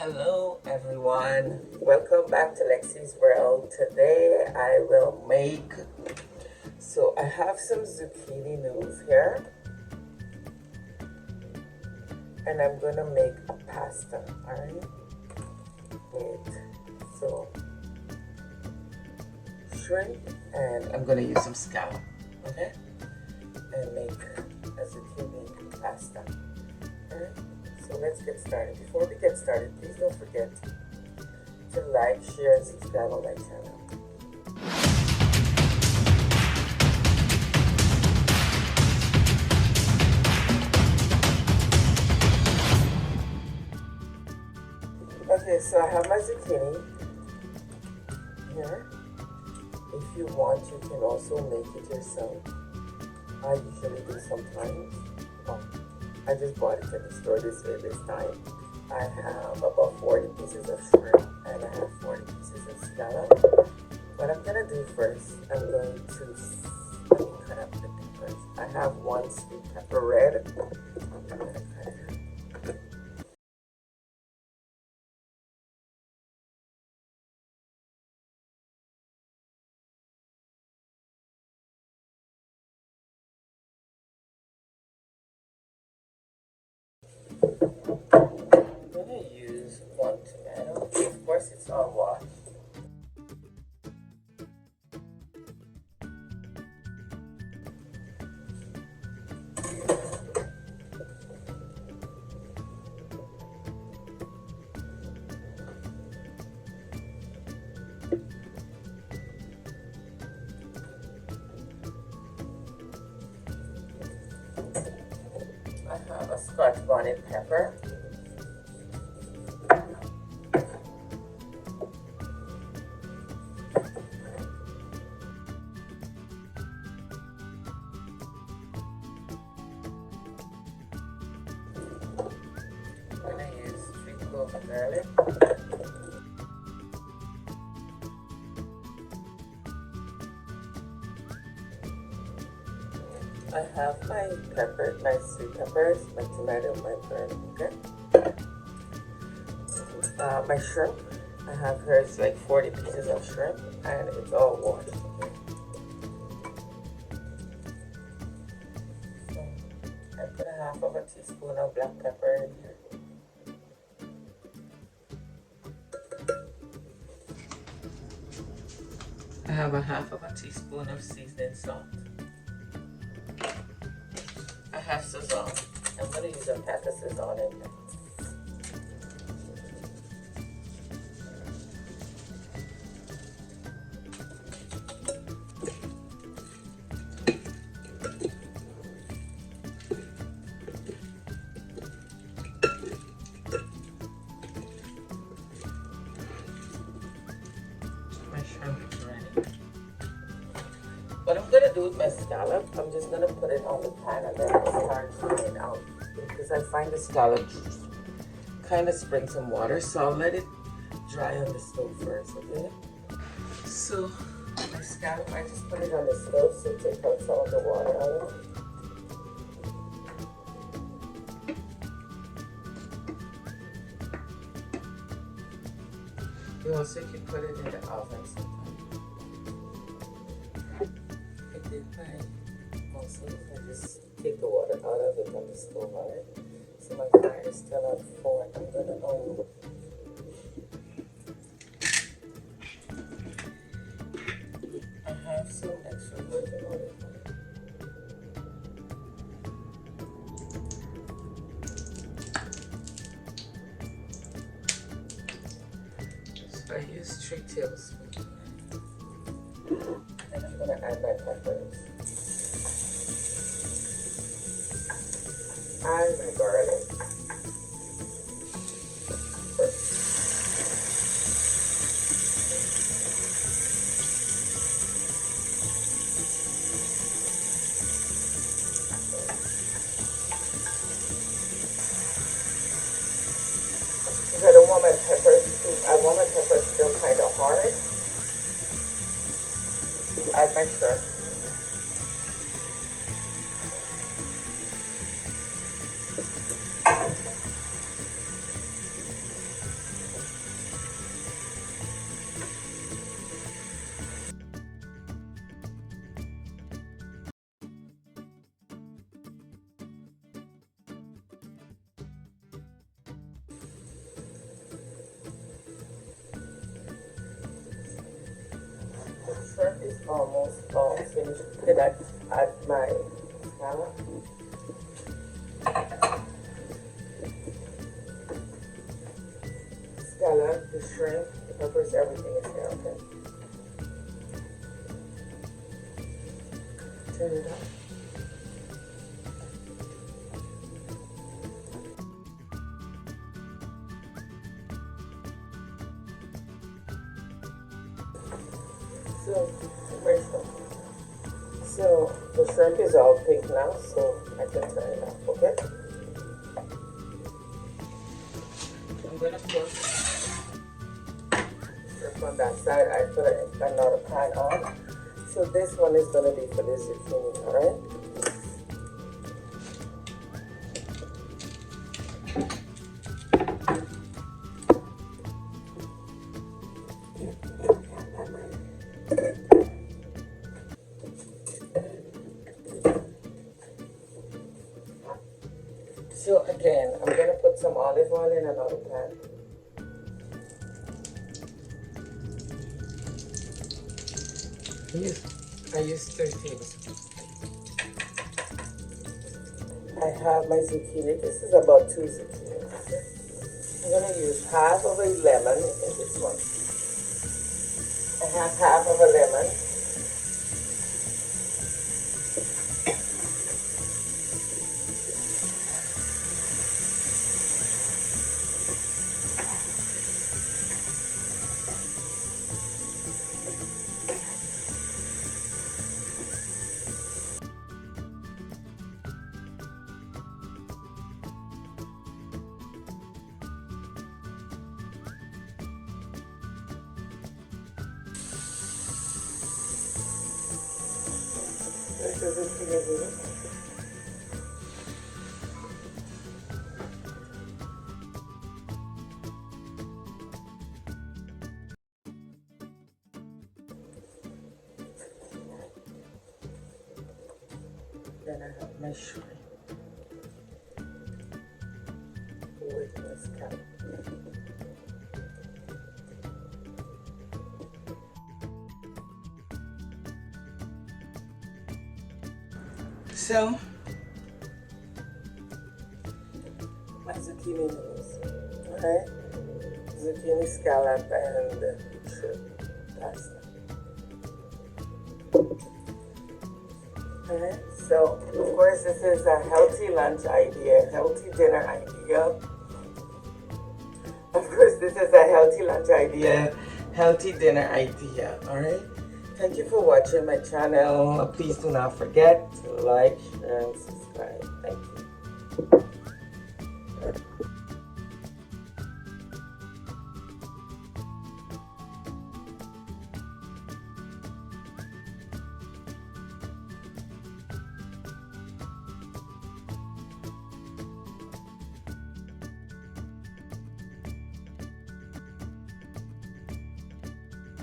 Hello everyone, welcome back to LEXI'S world. Today I will make, I have some zucchini noodles here and I'm gonna make a pasta, alright, with shrimp and I'm gonna use some scallop, okay, and make a zucchini pasta, alright. So let's get started. Before we get started, please don't forget to like, share, and subscribe on my channel. Okay, so I have my zucchini here. If you want, you can also make it yourself. I usually do sometimes. I just bought it at the store this time. I have about 40 pieces of shrimp and I have 40 pieces of scallop. What I'm gonna do first, I'm going to let me cut up the peppers. I have one sweet pepper red. I'm gonna cut it up. I'm gonna use one tomato. Of course, it's all washed. I have a scotch bonnet pepper. I'm gonna use 3 cloves of garlic. I have my pepper, my sweet peppers, my tomato, my burn, okay? My shrimp, I have here, it's like 40 pieces of shrimp and it's all washed, okay? So I put a half of a teaspoon of black pepper in here. I have a half of a teaspoon of seasoning salt. I have Sazon. I'm going to use a pack of Sazon in here. My shrimp is ready. What I'm gonna do with my scallop, I'm just gonna put it on the pan and then I'll start drying out because I find the scallop kind of spring some water, so I'll let it dry on the stove first, okay? So my scallop, I just put it on the stove so take out some of the water out of it. You also can put it in the oven sometimes. I did my muscles. I just take the water out of it on the stove, alright? So my fire is still at 4. I'm gonna I have some extra virgin olive oil. So I use 3 tablespoons. And I'm gonna add my peppers. And my garlic. Because I don't want my peppers to, I want my peppers still kind of hard. Add my shrimp. almost finished. Then I add my scallop. Scallop, the shrimp, the peppers, everything is here, okay? Turn it up. So, very simple. So, the shrimp is all pink now, so I can turn it off, okay? I'm gonna put shrimp on that side. I put another pan on. So this one is gonna be for the zucchini, alright? So again, I'm gonna put some olive oil in another pan. I use 3 tablespoons. I have my zucchini. This is about 2 zucchini. I'm gonna use half of a lemon in this one. I have half of a lemon. This is zucchini. Then I have my shrimp with my scallop. So, my zucchini noodles, okay? Zucchini, scallop, and shrimp pasta. Okay, so of course this is a healthy lunch idea, healthy dinner idea. Of course this is a healthy lunch idea, healthy dinner idea, alright? Thank you for watching my channel. Please do not forget to like, share, and subscribe. Thank you.